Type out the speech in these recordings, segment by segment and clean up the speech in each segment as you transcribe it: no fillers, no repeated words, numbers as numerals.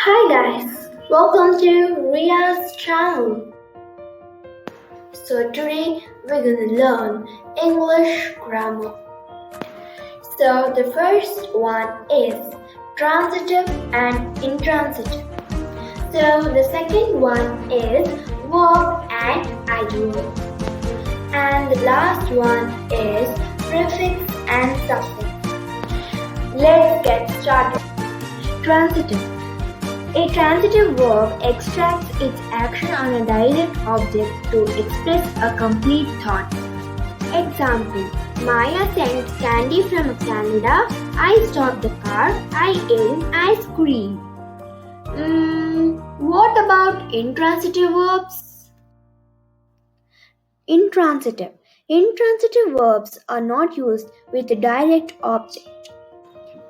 Hi guys, welcome to Ria's channel. So today we're gonna learn English grammar. So the first one is transitive and intransitive. So the second one is verb and adverb. And the last one is prefix and suffix. Let's get started. Transitive. A transitive verb extracts its action on a direct object to express a complete thought. Example: Maya sent candy from Canada. I stopped the car. I ate ice cream. What about intransitive verbs? Intransitive. Intransitive verbs are not used with a direct object.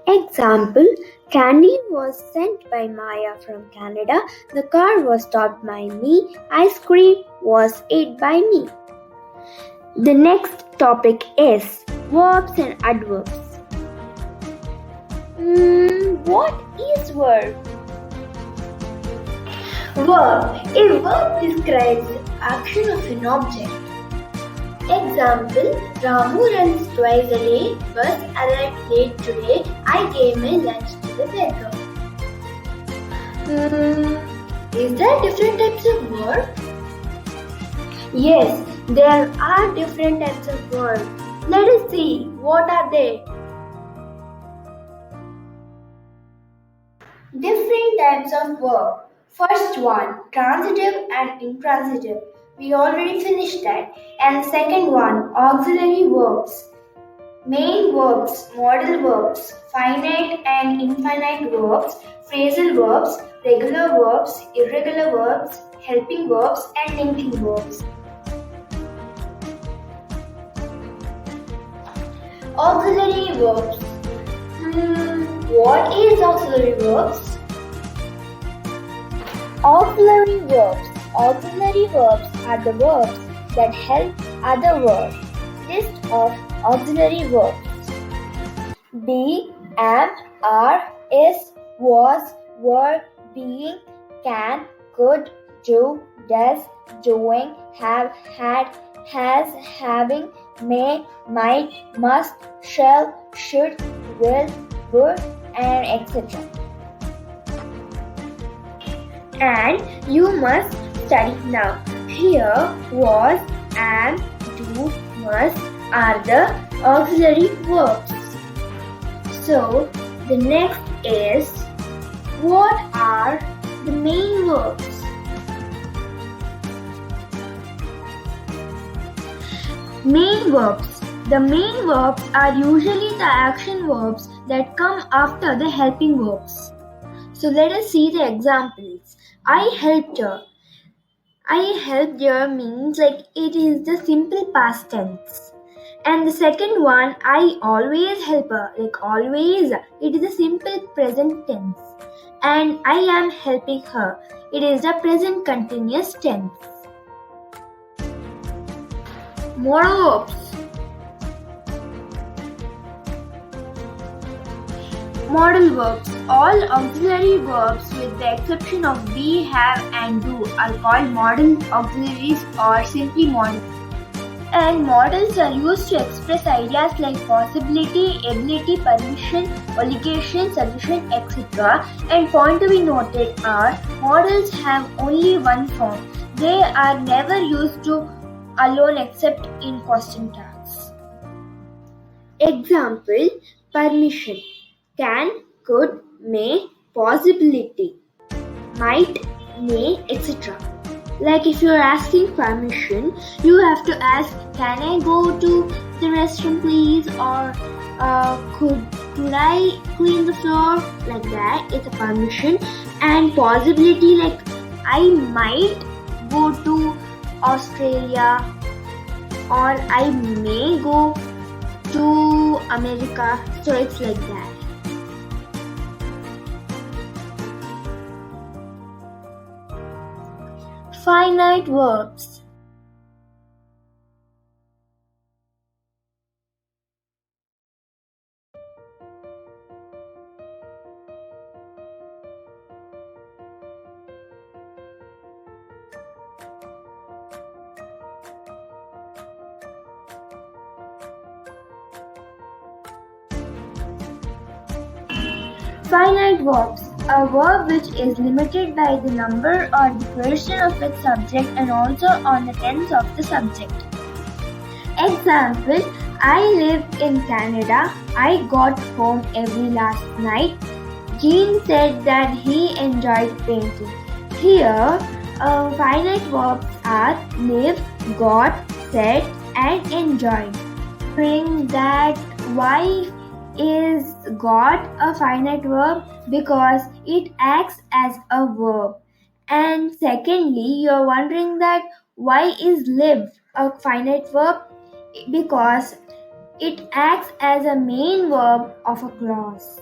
Example: Candy was sent by Maya from Canada. The car was stopped by me. Ice cream was ate by me. The next topic is verbs and adverbs. What is verb? Verb. A verb describes the action of an object. Example: Ramu runs twice a day. Bus arrived late today. I gave my lunch to the beggar. Is there different types of verb? Yes, there are different types of verbs. Let us see what are they. Different types of verb. First one, transitive and intransitive. We already finished that. And second one, auxiliary verbs. Main verbs, modal verbs, finite and infinite verbs, phrasal verbs, regular verbs, irregular verbs, helping verbs, and linking verbs. Auxiliary verbs. What is auxiliary verbs? Auxiliary verbs. Auxiliary verbs are the verbs that help other verbs. List of auxiliary verbs: be, am, are, is, was, were, being, can, could, do, does, doing, have, had, has, having, may, might, must, shall, should, will, would, and etc. And you must study now. Here, was, am, do, must are the auxiliary verbs. So, the next is, what are the main verbs? Main verbs. The main verbs are usually the action verbs that come after the helping verbs. So let us see the examples. I helped her. I helped her means like it is the simple past tense. And the second one, I always help her, like always, it is the simple present tense. And I am helping her, it is the present continuous tense. Modal verbs. Modal verbs. All auxiliary verbs with the exception of be, have and do are called modal auxiliaries or simply modal. And modals are used to express ideas like possibility, ability, permission, obligation, solution, etc. And point to be noted are, modals have only one form. They are never used to alone except in question tags. Example: permission. Can, could, may, possibility, might, may, etc. Like if you are asking permission, you have to ask, can I go to the restroom please? Or could I clean the floor? Like that, it's a permission. And possibility, like I might go to Australia or I may go to America. So it's like that. Finite verbs. Finite verbs, a verb which is limited by the number or the person of its subject and also on the tense of the subject. Example, I live in Canada. I got home every last night. Jean said that he enjoyed painting. Here, finite verbs are live, got, said, and enjoyed. Bring that why is got a finite verb? Because it acts as a verb. And secondly, you're wondering that why is live a finite verb? Because it acts as a main verb of a clause.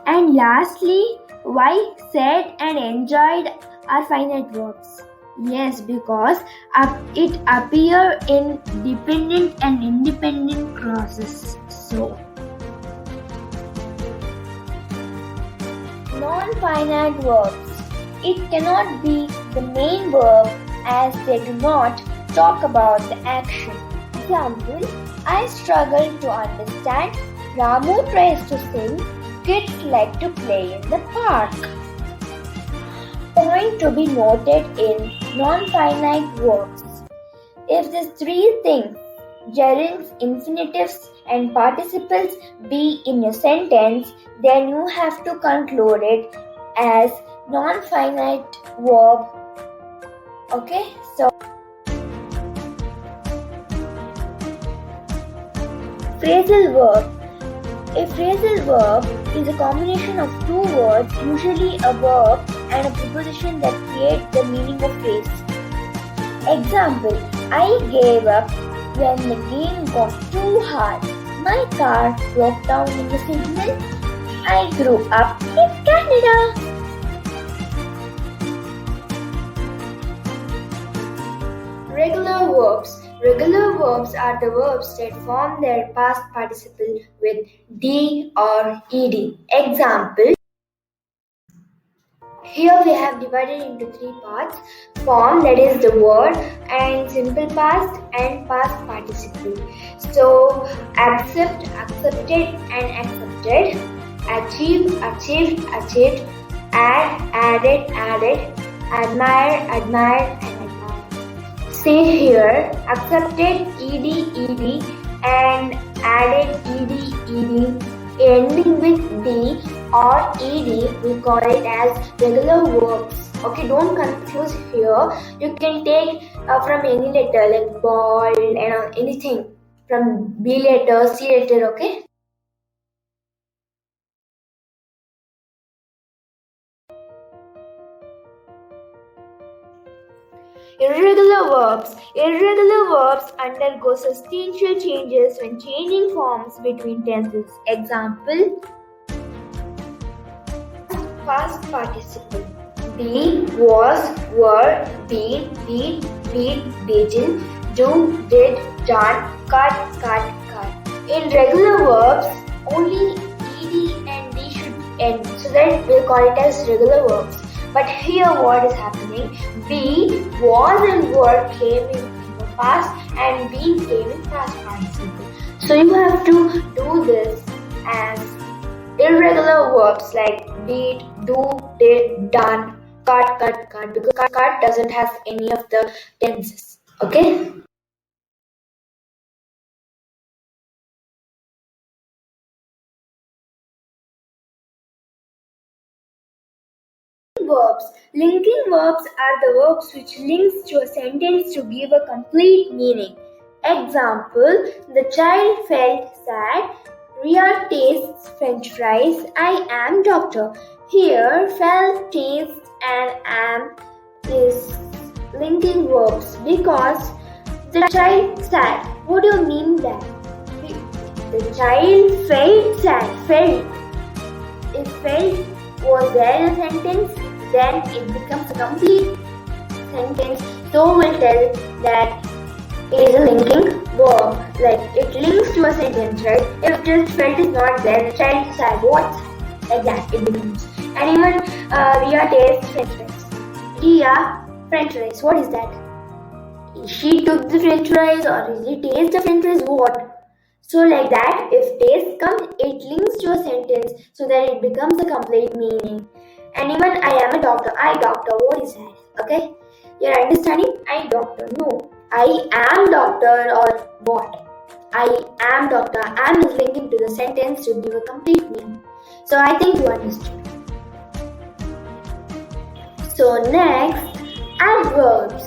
And lastly, why said and enjoyed are finite verbs? Yes, because it appear in dependent and independent clauses. So, non-finite verbs. It cannot be the main verb as they do not talk about the action. Example, I struggle to understand. Ramu tries to sing. Kids like to play in the park. Point to be noted in non-finite verbs. If these three things, gerunds, infinitives, and participles be in a sentence, then you have to conclude it as non-finite verb. Okay, so phrasal verb. A phrasal verb is a combination of two words, usually a verb and a preposition that create the meaning of phrase. Example, I gave up when the game got too hard. My car broke down in the signal. I grew up in Canada. Regular verbs. Regular verbs are the verbs that form their past participle with D or ED. Example, here we have divided into three parts: form, that is the word, and simple past and past participle. So, accept, accepted, and accepted. Achieve, achieved, achieved. Add, added, added. Admire, admired, and admired. See here, accepted, ed, ed, and added, ed, ed, ending with d or ed, we call it as regular verbs. Okay, don't confuse here. You can take from any letter like ball and anything from B letter, C letter, okay? Irregular verbs. Irregular verbs undergo substantial changes when changing forms between tenses. Example, past participle. Be, was, were, been, did, didn't, do, did, done, cut, cut. In regular verbs, only ed and d should end, so that we'll call it as regular verbs. But here what is happening? Be, was and were came in the past and be came in past participle. So you have to do this as irregular verbs like did, do, did, done, cut, because cut doesn't have any of the tenses. Okay? Verbs. Linking verbs are the verbs which links to a sentence to give a complete meaning. Example, the child felt sad. Ria tastes French fries. I am doctor. Here, felt, taste, and am is linking verbs because the child sad. What do you mean that? The child felt sad. Felt. If felt was there in a sentence, then it becomes a complete sentence. So we'll tell that it is a linking verb. Like it links to a sentence, right? If just felt is not there, the child is sad. What? Like that it becomes. And even Ria tastes French fries. Ria, French fries. What is that? She took the French fries or did she taste the French fries? What? So like that, if days comes, it links to a sentence so that it becomes a complete meaning. And even I am a doctor, I doctor, what is that? Okay? You're understanding? I doctor. No. I am doctor or what? I am doctor. Am is linking to the sentence to give a complete meaning. So I think you understood. So next, adverbs.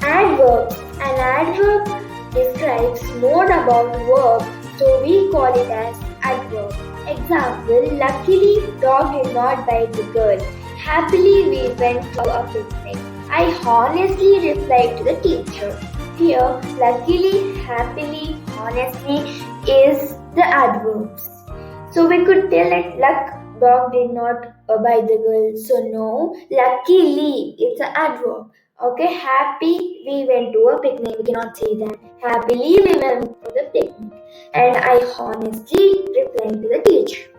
Adverbs. An adverb describes more about verb, so we call it as adverb. Example, luckily dog did not bite the girl. Happily we went to a picnic. I honestly replied to the teacher. Here, luckily, happily, honestly is the adverbs. So we could tell that luck dog did not bite the girl. So no, luckily it's an adverb. Okay, happy we went to a picnic. We cannot say that. Happily we went to the picnic. And I honestly replied to the teacher.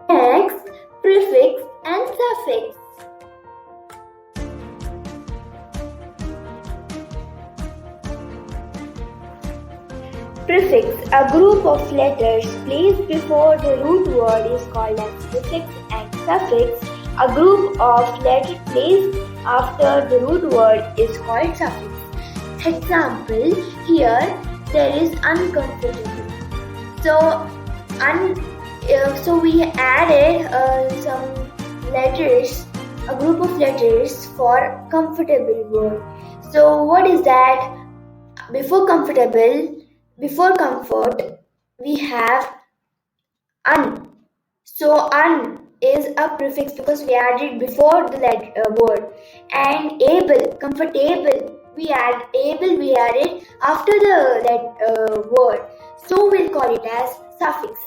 Next, prefix and suffix. Prefix, a group of letters placed before the root word is called as prefix, and suffix, a group of letters placed after the root word is called suffix. Example, here there is uncomfortable. So we added some letters, a group of letters for comfortable word. So what is that? Before comfort, we have un. So un is a prefix because we added before the word. And able, comfortable, we added after the word. So we'll call it as suffix.